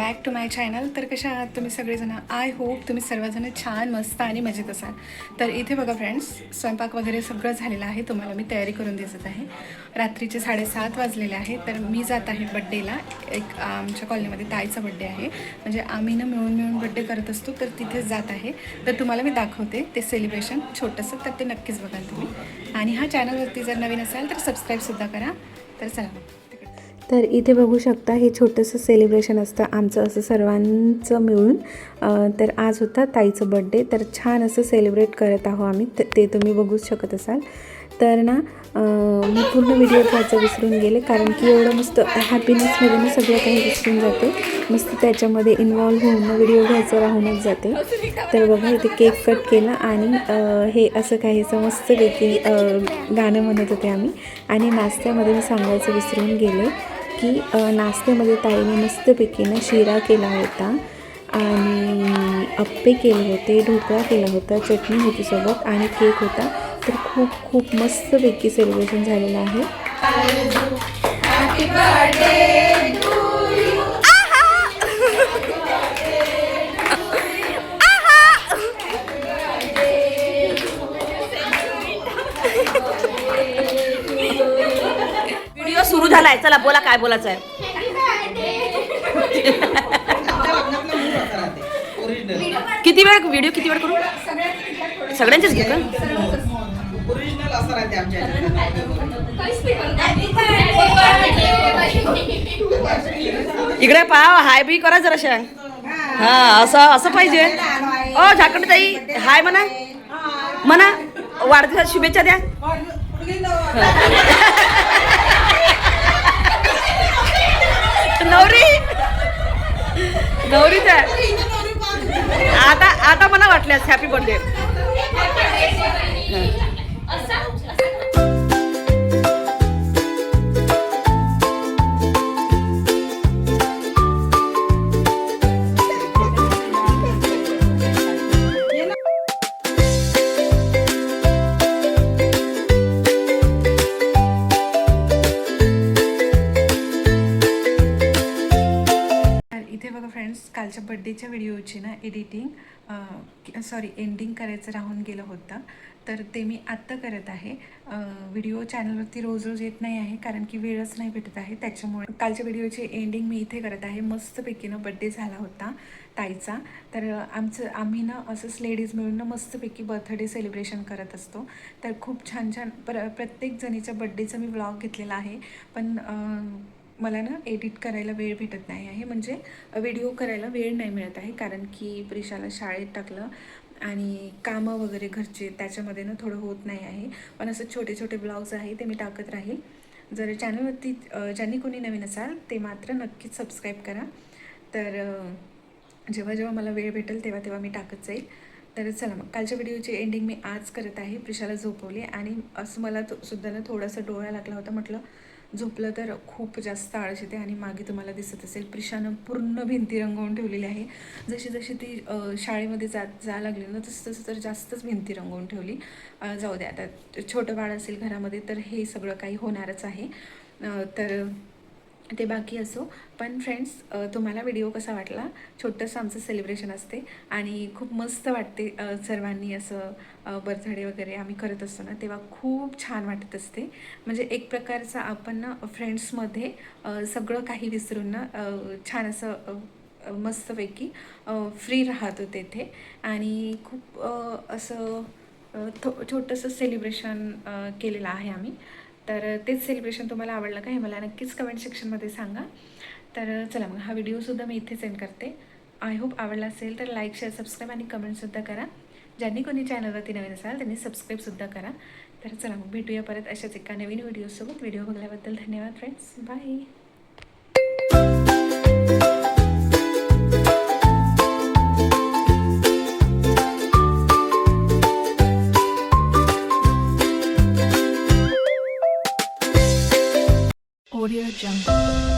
Back to my channel. तर कशा आहात तुम्ही सगळेजण? आय होप तुम्ही सर्वजण छान मस्त आणि मजेत असाल. तर इथे बघा फ्रेंड्स, स्वयंपाक वगैरे सगळं झालेलं आहे. तुम्हाला मी तयारी करून दिसत आहे. रात्रीचे 7:30 वाजलेले आहे. तर मी जात आहे बड्डेला. एक आमच्या कॉलनीमध्ये ताईचा बड्डे आहे, म्हणजे आम्ही ना मिळून बड्डे करत असतो. तर तिथेच जात आहे. तर तुम्हाला मी दाखवते ते सेलिब्रेशन छोटंसं, तर ते नक्कीच बघाल तुम्ही. आणि हा चॅनलवरती जर नवीन असाल तर सबस्क्राईबसुद्धा करा. तर चला. तर इथे बघू शकता, हे छोटंसं सेलिब्रेशन असतं आमचं असं सर्वांचं मिळून. तर आज होता ताईचं बड्डे, तर छान असं सेलिब्रेट करत आहो आम्ही. ते तुम्ही बघूच शकत असाल. तर ना मी पूर्ण व्हिडिओ घ्यायचं विसरून गेले, कारण की एवढं मस्त हॅपीनेसमध्ये ना सगळं काही विसरून जाते. मस्त त्याच्यामध्ये इन्वॉल्व होऊन व्हिडिओ घ्यायचं राहूनच जाते. तर बघा, इथे केक कट केला आणि हे असं काहीसं मस्तपैकी गाणं म्हणत होते आम्ही. आणि नाश्त्यामध्ये मी सांगायचं विसरून गेले की नाश्त्यामध्ये ताईने मस्तपैकी ना शिरा केला होता आणि अप्पे केले होते, ढोकळा केला होता, चटणी होती सोबत आणि केक होता. तर खूप मस्तपैकी सेलिब्रेशन झालेलं आहे. व्हिडिओ सुरू झालाय, चला बोला काय बोलायचं आहे. किती वेळ व्हिडिओ करू? सगळ्यांचेच घेऊ का? इकडे पहा, हाय बी करा जरा. हा, असं पाहिजे. ओ झाकण ताई, हाय म्हणा वाढदिवसाच्या शुभेच्छा द्या. नवरी त्या आता मला वाटल्यास हॅपी बर्थडे. इथे बघा फ्रेंड्स, कालच्या बड्डेच्या व्हिडिओची ना एंडिंग करायचं राहून गेलं होतं. तर ते मी आत्ता करत आहे. व्हिडिओ चॅनलवरती रोज येत नाही आहे, कारण की वेळच नाही भेटत आहे. त्याच्यामुळे कालच्या व्हिडिओची एंडिंग मी इथे करत आहे. मस्तपैकी ना बड्डे झाला होता ताईचा. तर आम्ही ना असंच लेडीज मिळून ना मस्तपैकी बर्थडे सेलिब्रेशन करत असतो. तर खूप छान प्रत्येक जणीच्या बड्डेचा मी व्लॉग घेतलेला आहे. पण मला ना एडिट करायला वेळ भेटत नाही आहे, म्हणजे व्हिडिओ करायला वेळ नाही मिळत आहे, कारण की प्रिशाला शाळेत टाकलं आणि कामं वगैरे घरचे, त्याच्यामध्ये ना थोडं होत नाही आहे. पण असं छोटे ब्लॉग्स आहे ते मी टाकत राहील. जर चॅनलवरती ज्यांनी कोणी नवीन असाल ते मात्र नक्कीच सबस्क्राईब करा. तर जेव्हा मला वेळ भेटेल तेव्हा मी टाकत जाईल. तर चला मग, कालच्या व्हिडिओची एंडिंग मी आज करत आहे. प्रिशाला झोपवली आणि असं मला सुद्धा ना थोडासा डोळा लागला होता. म्हटलं झोपलं तर खूप जास्त आळस येते. आणि मागे तुम्हाला दिसत असेल, प्रिशानं पूर्ण भिंती रंगवून ठेवलेली आहे. जशी ती शाळेमध्ये जा लागली ना, तसं तर जास्तच भिंती रंगवून ठेवली. जाऊ द्या, आता छोटं बाळ असेल घरामध्ये तर हे सगळं काही होणारच आहे. तर ते बाकी असो. पण फ्रेंड्स, तुम्हाला व्हिडिओ कसा वाटला? छोटंसं आमचं सेलिब्रेशन असते आणि खूप मस्त वाटते. सर्वांनी असं बर्थडे वगैरे आम्ही करत असतो ना, तेव्हा खूप छान वाटत असते. म्हणजे एक प्रकारचा आपण ना फ्रेंड्समध्ये सगळं काही विसरून ना छान असं मस्तपैकी फ्री राहतो तेथे. आणि खूप असं छोटंसं सेलिब्रेशन केलेलं आहे आम्ही. तर तेच सेलिब्रेशन तुम्हाला आवडलं का हे मला नक्कीच कमेंट सेक्शनमध्ये सांगा. तर चला मग, हा व्हिडिओसुद्धा मी इथे सेंड करते. आय होप आवडला असेल तर लाईक, शेअर, सबस्क्राईब आणि कमेंटसुद्धा करा. ज्यांनी कोणी चॅनलवरती नवीन असाल त्यांनी सबस्क्राईबसुद्धा करा. तर चला मग, भेटूया परत अशाच एका नवीन व्हिडिओसोबत. व्हिडिओ बघल्याबद्दल धन्यवाद फ्रेंड्स. बाय. Audio Jungle.